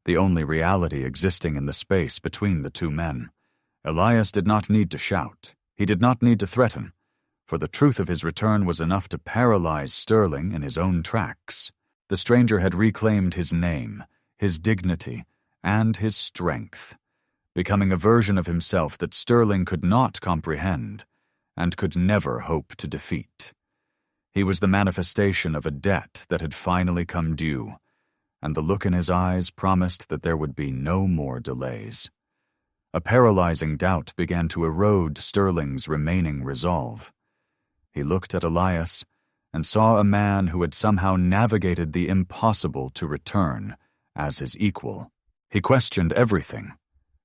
the only reality existing in the space between the two men. Elias did not need to shout. He did not need to threaten, for the truth of his return was enough to paralyze Sterling in his own tracks. The stranger had reclaimed his name, his dignity, and his strength, becoming a version of himself that Sterling could not comprehend and could never hope to defeat. He was the manifestation of a debt that had finally come due, and the look in his eyes promised that there would be no more delays. A paralyzing doubt began to erode Sterling's remaining resolve. He looked at Elias and saw a man who had somehow navigated the impossible to return as his equal. He questioned everything,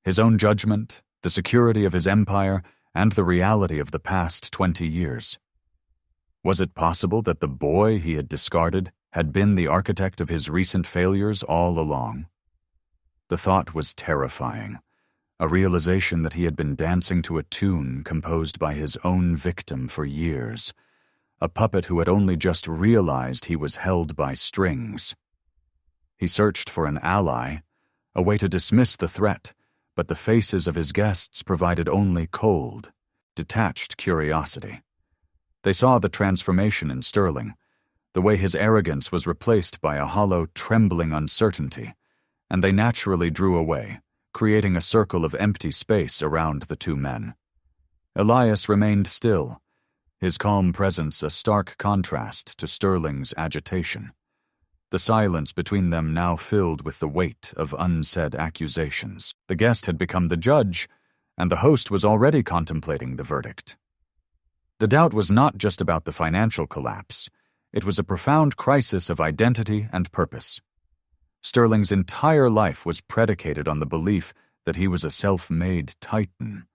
his own judgment, the security of his empire, and the reality of the past 20 years. Was it possible that the boy he had discarded had been the architect of his recent failures all along? The thought was terrifying, a realization that he had been dancing to a tune composed by his own victim for years, a puppet who had only just realized he was held by strings. He searched for an ally, a way to dismiss the threat, but the faces of his guests provided only cold, detached curiosity. They saw the transformation in Sterling, the way his arrogance was replaced by a hollow, trembling uncertainty, and they naturally drew away, creating a circle of empty space around the two men. Elias remained still, his calm presence a stark contrast to Sterling's agitation. The silence between them now filled with the weight of unsaid accusations. The guest had become the judge, and the host was already contemplating the verdict. The doubt was not just about the financial collapse. It was a profound crisis of identity and purpose. Sterling's entire life was predicated on the belief that he was a self-made titan.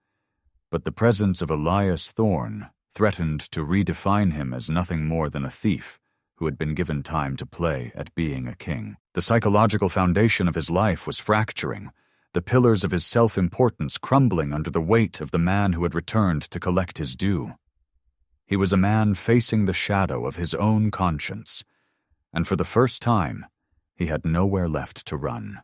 But the presence of Elias Thorne threatened to redefine him as nothing more than a thief who had been given time to play at being a king. The psychological foundation of his life was fracturing, the pillars of his self-importance crumbling under the weight of the man who had returned to collect his due. He was a man facing the shadow of his own conscience, and for the first time, he had nowhere left to run.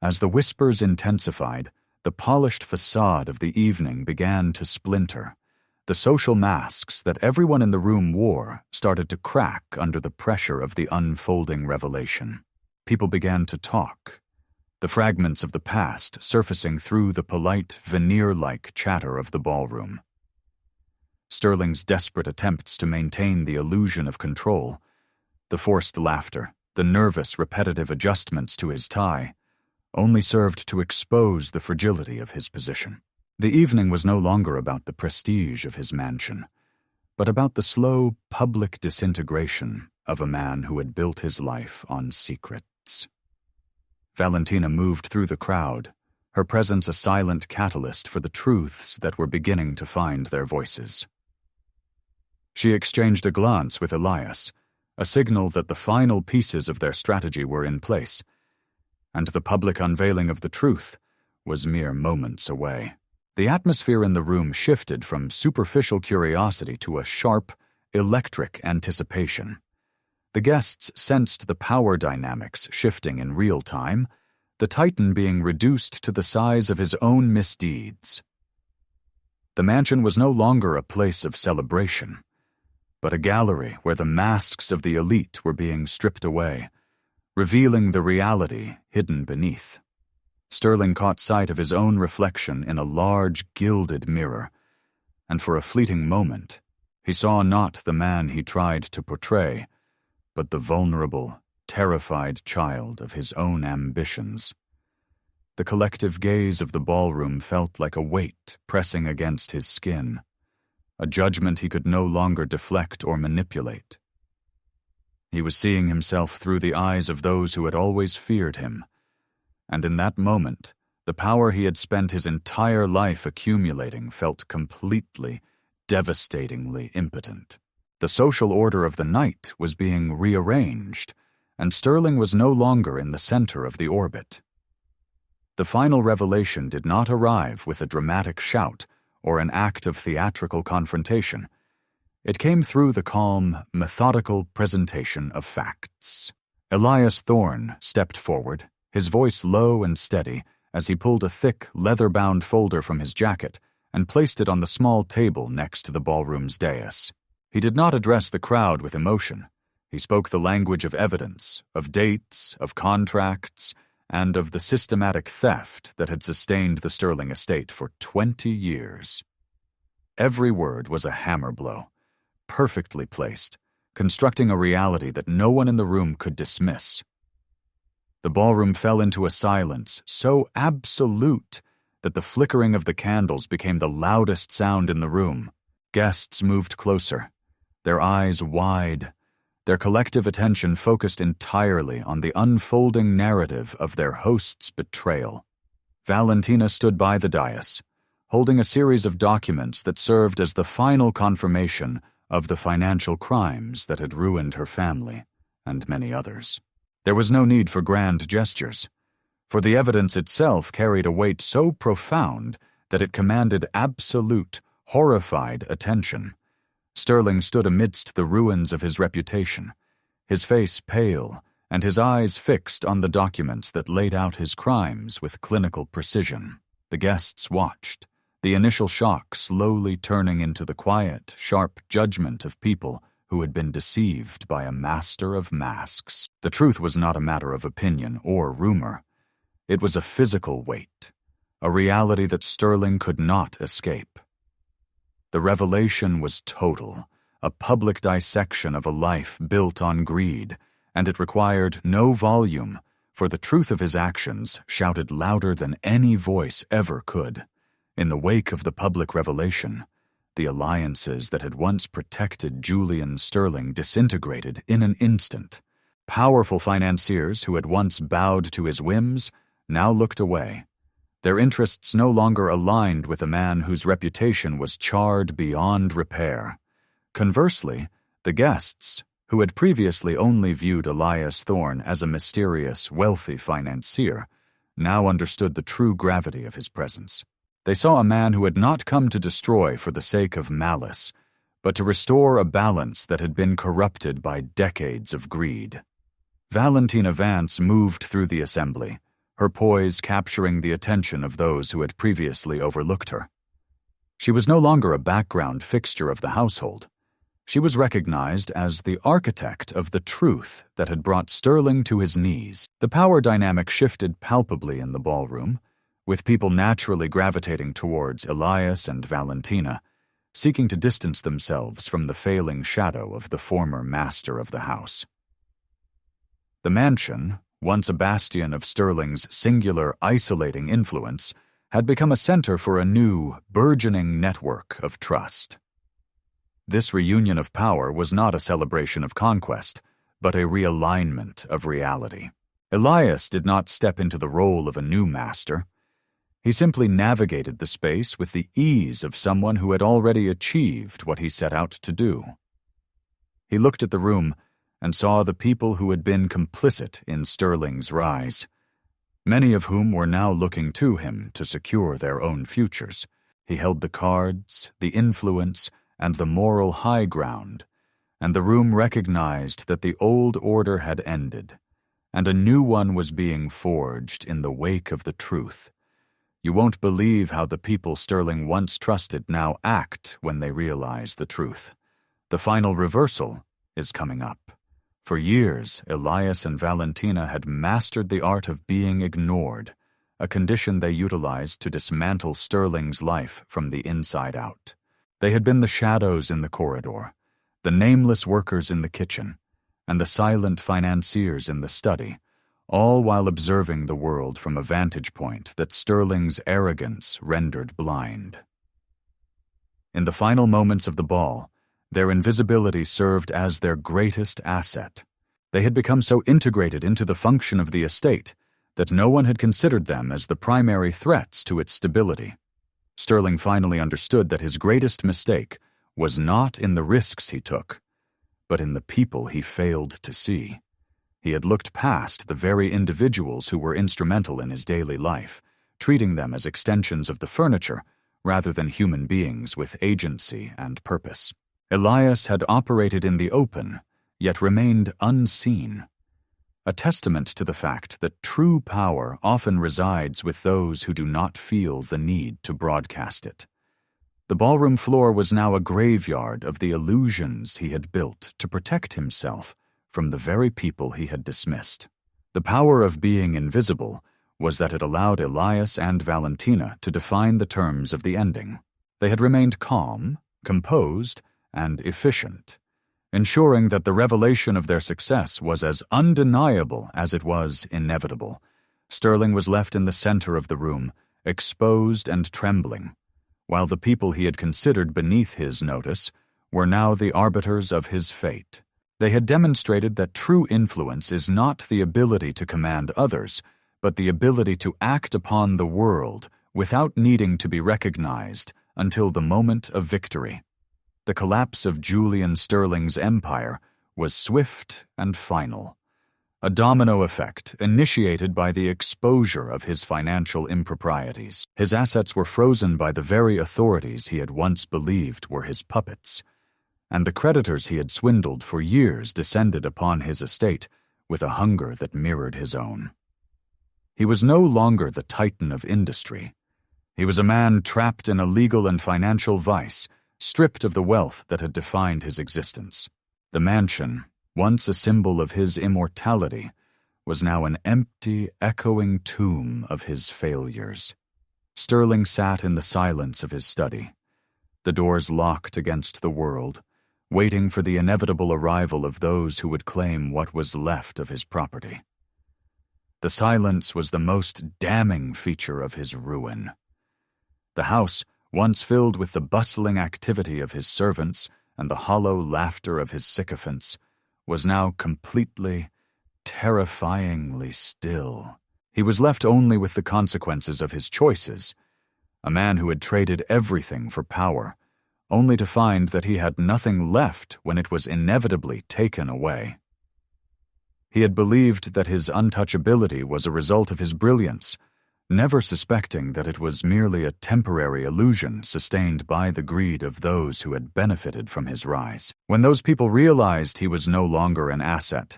As the whispers intensified, the polished facade of the evening began to splinter. The social masks that everyone in the room wore started to crack under the pressure of the unfolding revelation. People began to talk, the fragments of the past surfacing through the polite, veneer-like chatter of the ballroom. Sterling's desperate attempts to maintain the illusion of control, the forced laughter, the nervous, repetitive adjustments to his tie, only served to expose the fragility of his position. The evening was no longer about the prestige of his mansion, but about the slow, public disintegration of a man who had built his life on secrets. Valentina moved through the crowd, her presence a silent catalyst for the truths that were beginning to find their voices. She exchanged a glance with Elias, a signal that the final pieces of their strategy were in place, and the public unveiling of the truth was mere moments away. The atmosphere in the room shifted from superficial curiosity to a sharp, electric anticipation. The guests sensed the power dynamics shifting in real time, the Titan being reduced to the size of his own misdeeds. The mansion was no longer a place of celebration, but a gallery where the masks of the elite were being stripped away, revealing the reality hidden beneath. Sterling caught sight of his own reflection in a large, gilded mirror, and for a fleeting moment, he saw not the man he tried to portray, but the vulnerable, terrified child of his own ambitions. The collective gaze of the ballroom felt like a weight pressing against his skin, a judgment he could no longer deflect or manipulate. He was seeing himself through the eyes of those who had always feared him, and in that moment, the power he had spent his entire life accumulating felt completely, devastatingly impotent. The social order of the night was being rearranged, and Sterling was no longer in the center of the orbit. The final revelation did not arrive with a dramatic shout or an act of theatrical confrontation. It came through the calm, methodical presentation of facts. Elias Thorne stepped forward, his voice low and steady, as he pulled a thick, leather-bound folder from his jacket and placed it on the small table next to the ballroom's dais. He did not address the crowd with emotion. He spoke the language of evidence, of dates, of contracts, and of the systematic theft that had sustained the Sterling estate for 20 years. Every word was a hammer blow, perfectly placed, constructing a reality that no one in the room could dismiss. The ballroom fell into a silence so absolute that the flickering of the candles became the loudest sound in the room. Guests moved closer, their eyes wide, their collective attention focused entirely on the unfolding narrative of their host's betrayal. Valentina stood by the dais, holding a series of documents that served as the final confirmation of the financial crimes that had ruined her family and many others. There was no need for grand gestures, for the evidence itself carried a weight so profound that it commanded absolute, horrified attention. Sterling stood amidst the ruins of his reputation, his face pale and his eyes fixed on the documents that laid out his crimes with clinical precision. The guests watched, the initial shock slowly turning into the quiet, sharp judgment of people who had been deceived by a master of masks. The truth was not a matter of opinion or rumor. It was a physical weight, a reality that Sterling could not escape. The revelation was total, a public dissection of a life built on greed, and it required no volume, for the truth of his actions shouted louder than any voice ever could. In the wake of the public revelation, the alliances that had once protected Julian Sterling disintegrated in an instant. Powerful financiers who had once bowed to his whims now looked away, their interests no longer aligned with a man whose reputation was charred beyond repair. Conversely, the guests, who had previously only viewed Elias Thorne as a mysterious, wealthy financier, now understood the true gravity of his presence. They saw a man who had not come to destroy for the sake of malice, but to restore a balance that had been corrupted by decades of greed. Valentina Vance moved through the assembly, her poise capturing the attention of those who had previously overlooked her. She was no longer a background fixture of the household. She was recognized as the architect of the truth that had brought Sterling to his knees. The power dynamic shifted palpably in the ballroom, with people naturally gravitating towards Elias and Valentina, seeking to distance themselves from the failing shadow of the former master of the house. The mansion, once a bastion of Sterling's singular, isolating influence, had become a center for a new, burgeoning network of trust. This reunion of power was not a celebration of conquest, but a realignment of reality. Elias did not step into the role of a new master. He simply navigated the space with the ease of someone who had already achieved what he set out to do. He looked at the room and saw the people who had been complicit in Sterling's rise, many of whom were now looking to him to secure their own futures. He held the cards, the influence, and the moral high ground, and the room recognized that the old order had ended, and a new one was being forged in the wake of the truth. You won't believe how the people Sterling once trusted now act when they realize the truth. The final reversal is coming up. For years, Elias and Valentina had mastered the art of being ignored, a condition they utilized to dismantle Sterling's life from the inside out. They had been the shadows in the corridor, the nameless workers in the kitchen, and the silent financiers in the study, all while observing the world from a vantage point that Sterling's arrogance rendered blind. In the final moments of the ball, their invisibility served as their greatest asset. They had become so integrated into the function of the estate that no one had considered them as the primary threats to its stability. Sterling finally understood that his greatest mistake was not in the risks he took, but in the people he failed to see. He had looked past the very individuals who were instrumental in his daily life, treating them as extensions of the furniture rather than human beings with agency and purpose. Elias had operated in the open, yet remained unseen, a testament to the fact that true power often resides with those who do not feel the need to broadcast it. The ballroom floor was now a graveyard of the illusions he had built to protect himself from the very people he had dismissed. The power of being invisible was that it allowed Elias and Valentina to define the terms of the ending. They had remained calm, composed, and efficient, ensuring that the revelation of their success was as undeniable as it was inevitable. Sterling was left in the center of the room, exposed and trembling, while the people he had considered beneath his notice were now the arbiters of his fate. They had demonstrated that true influence is not the ability to command others, but the ability to act upon the world without needing to be recognized until the moment of victory. The collapse of Julian Sterling's empire was swift and final, a domino effect initiated by the exposure of his financial improprieties. His assets were frozen by the very authorities he had once believed were his puppets. and the creditors he had swindled for years descended upon his estate with a hunger that mirrored his own. He was no longer the titan of industry. He was a man trapped in a legal and financial vice, stripped of the wealth that had defined his existence. The mansion, once a symbol of his immortality, was now an empty, echoing tomb of his failures. Sterling sat in the silence of his study, the doors locked against the world, waiting for the inevitable arrival of those who would claim what was left of his property. The silence was the most damning feature of his ruin. The house, once filled with the bustling activity of his servants and the hollow laughter of his sycophants, was now completely, terrifyingly still. He was left only with the consequences of his choices, a man who had traded everything for power, only to find that he had nothing left when it was inevitably taken away. He had believed that his untouchability was a result of his brilliance, never suspecting that it was merely a temporary illusion sustained by the greed of those who had benefited from his rise. When those people realized he was no longer an asset,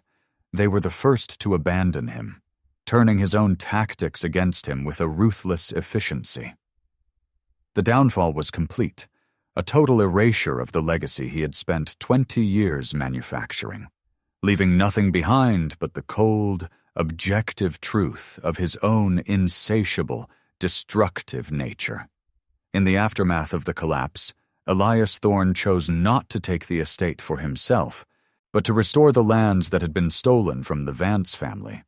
they were the first to abandon him, turning his own tactics against him with a ruthless efficiency. The downfall was complete, a total erasure of the legacy he had spent 20 years manufacturing, leaving nothing behind but the cold, objective truth of his own insatiable, destructive nature. In the aftermath of the collapse, Elias Thorne chose not to take the estate for himself, but to restore the lands that had been stolen from the Vance family.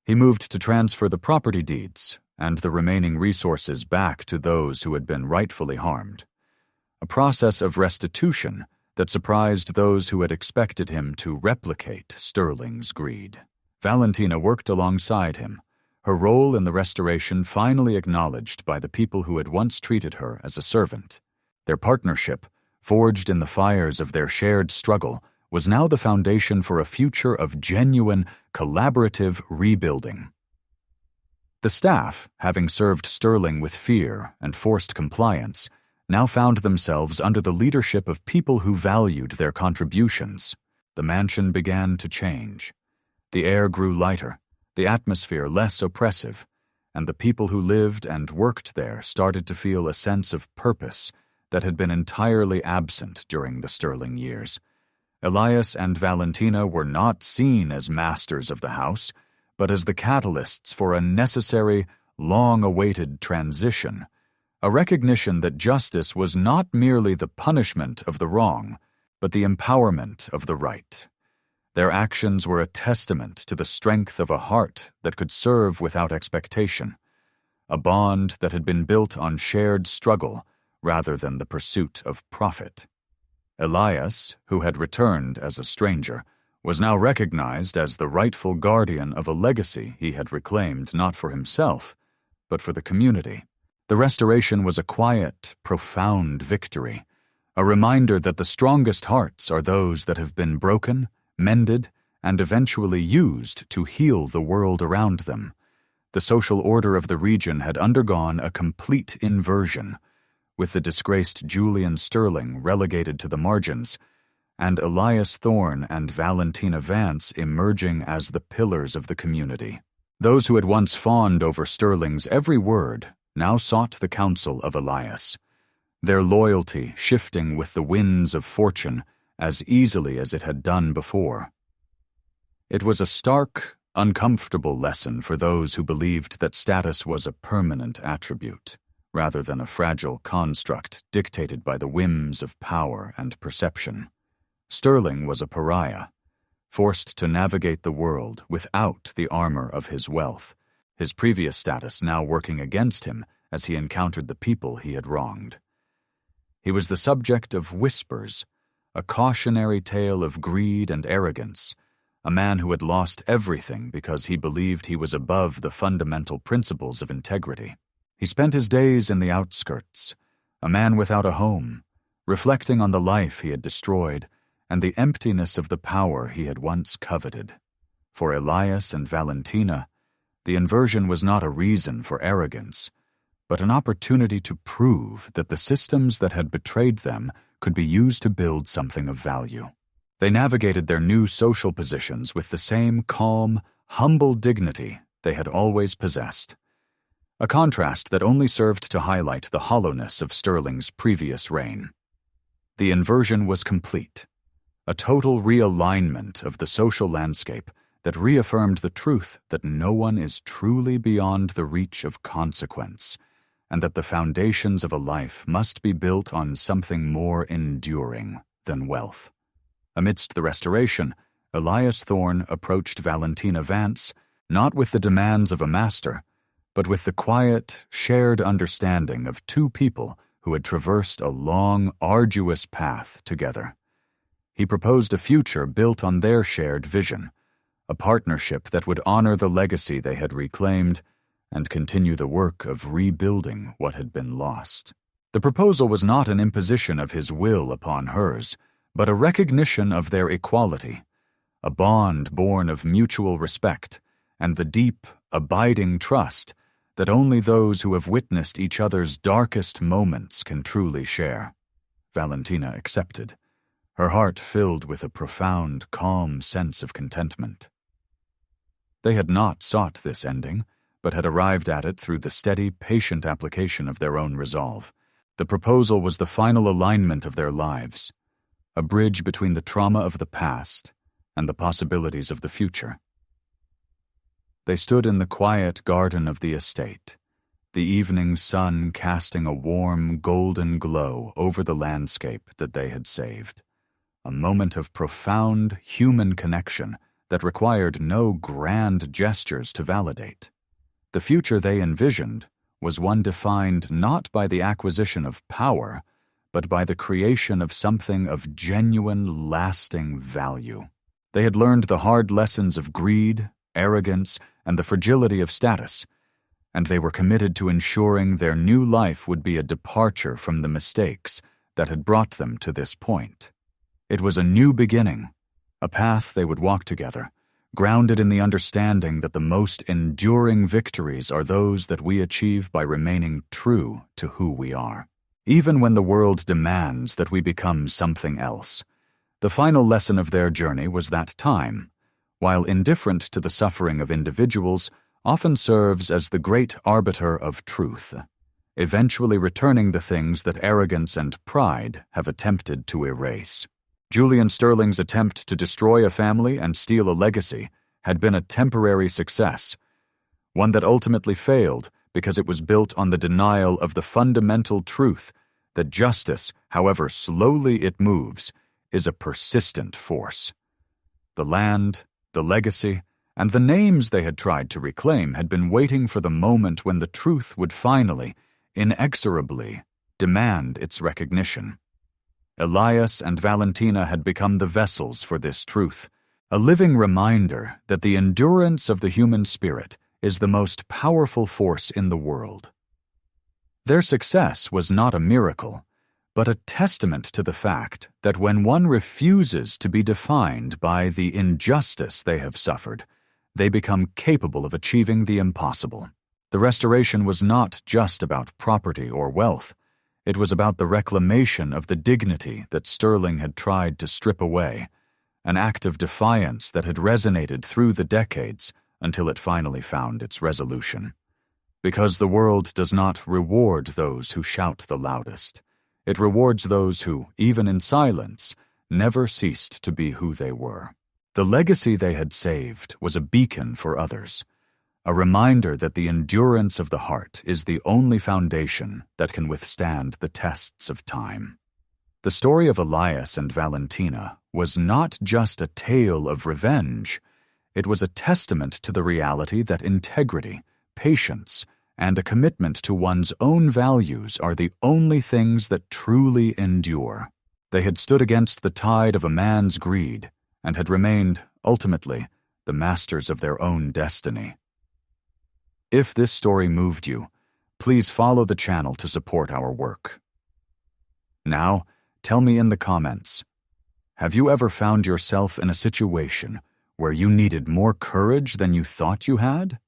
He moved to transfer the property deeds and the remaining resources back to those who had been rightfully harmed, a process of restitution that surprised those who had expected him to replicate Sterling's greed. Valentina worked alongside him, her role in the restoration finally acknowledged by the people who had once treated her as a servant. Their partnership, forged in the fires of their shared struggle, was now the foundation for a future of genuine, collaborative rebuilding. The staff, having served Sterling with fear and forced compliance, now found themselves under the leadership of people who valued their contributions. The mansion began to change. The air grew lighter, the atmosphere less oppressive, and the people who lived and worked there started to feel a sense of purpose that had been entirely absent during the Sterling years. Elias and Valentina were not seen as masters of the house, but as the catalysts for a necessary, long-awaited transition, a recognition that justice was not merely the punishment of the wrong, but the empowerment of the right. Their actions were a testament to the strength of a heart that could serve without expectation, a bond that had been built on shared struggle rather than the pursuit of profit. Elias, who had returned as a stranger, was now recognized as the rightful guardian of a legacy he had reclaimed not for himself, but for the community. The restoration was a quiet, profound victory, a reminder that the strongest hearts are those that have been broken, mended, and eventually used to heal the world around them. The social order of the region had undergone a complete inversion, with the disgraced Julian Sterling relegated to the margins, and Elias Thorne and Valentina Vance emerging as the pillars of the community. Those who had once fawned over Sterling's every word now sought the counsel of Elias, their loyalty shifting with the winds of fortune as easily as it had done before. It was a stark, uncomfortable lesson for those who believed that status was a permanent attribute, rather than a fragile construct dictated by the whims of power and perception. Sterling was a pariah, forced to navigate the world without the armor of his wealth, his previous status now working against him as he encountered the people he had wronged. He was the subject of whispers, a cautionary tale of greed and arrogance, a man who had lost everything because he believed he was above the fundamental principles of integrity. He spent his days in the outskirts, a man without a home, reflecting on the life he had destroyed and the emptiness of the power he had once coveted. For Elias and Valentina, the inversion was not a reason for arrogance, but an opportunity to prove that the systems that had betrayed them could be used to build something of value. They navigated their new social positions with the same calm, humble dignity they had always possessed, a contrast that only served to highlight the hollowness of Sterling's previous reign. The inversion was complete, a total realignment of the social landscape that reaffirmed the truth that no one is truly beyond the reach of consequence, and that the foundations of a life must be built on something more enduring than wealth. Amidst the restoration, Elias Thorne approached Valentina Vance not with the demands of a master, but with the quiet, shared understanding of two people who had traversed a long, arduous path together. He proposed a future built on their shared vision, a partnership that would honor the legacy they had reclaimed and continue the work of rebuilding what had been lost. The proposal was not an imposition of his will upon hers, but a recognition of their equality, a bond born of mutual respect and the deep, abiding trust that only those who have witnessed each other's darkest moments can truly share. Valentina accepted, her heart filled with a profound, calm sense of contentment. They had not sought this ending, but had arrived at it through the steady, patient application of their own resolve. The proposal was the final alignment of their lives, a bridge between the trauma of the past and the possibilities of the future. They stood in the quiet garden of the estate, the evening sun casting a warm, golden glow over the landscape that they had saved, a moment of profound human connection that required no grand gestures to validate. The future they envisioned was one defined not by the acquisition of power, but by the creation of something of genuine, lasting value. They had learned the hard lessons of greed, arrogance, and the fragility of status, and they were committed to ensuring their new life would be a departure from the mistakes that had brought them to this point. It was a new beginning, a path they would walk together, grounded in the understanding that the most enduring victories are those that we achieve by remaining true to who we are. Even when the world demands that we become something else, the final lesson of their journey was that time, while indifferent to the suffering of individuals, often serves as the great arbiter of truth, eventually returning the things that arrogance and pride have attempted to erase. Julian Sterling's attempt to destroy a family and steal a legacy had been a temporary success, one that ultimately failed because it was built on the denial of the fundamental truth that justice, however slowly it moves, is a persistent force. The land, the legacy, and the names they had tried to reclaim had been waiting for the moment when the truth would finally, inexorably, demand its recognition. Elias and Valentina had become the vessels for this truth, a living reminder that the endurance of the human spirit is the most powerful force in the world. Their success was not a miracle, but a testament to the fact that when one refuses to be defined by the injustice they have suffered, they become capable of achieving the impossible. The restoration was not just about property or wealth. It was about the reclamation of the dignity that Sterling had tried to strip away, an act of defiance that had resonated through the decades until it finally found its resolution. Because the world does not reward those who shout the loudest. It rewards those who, even in silence, never ceased to be who they were. The legacy they had saved was a beacon for others, a reminder that the endurance of the heart is the only foundation that can withstand the tests of time. The story of Elias and Valentina was not just a tale of revenge. It was a testament to the reality that integrity, patience, and a commitment to one's own values are the only things that truly endure. They had stood against the tide of a man's greed and had remained, ultimately, the masters of their own destiny. If this story moved you, please follow the channel to support our work. Now, tell me in the comments, have you ever found yourself in a situation where you needed more courage than you thought you had?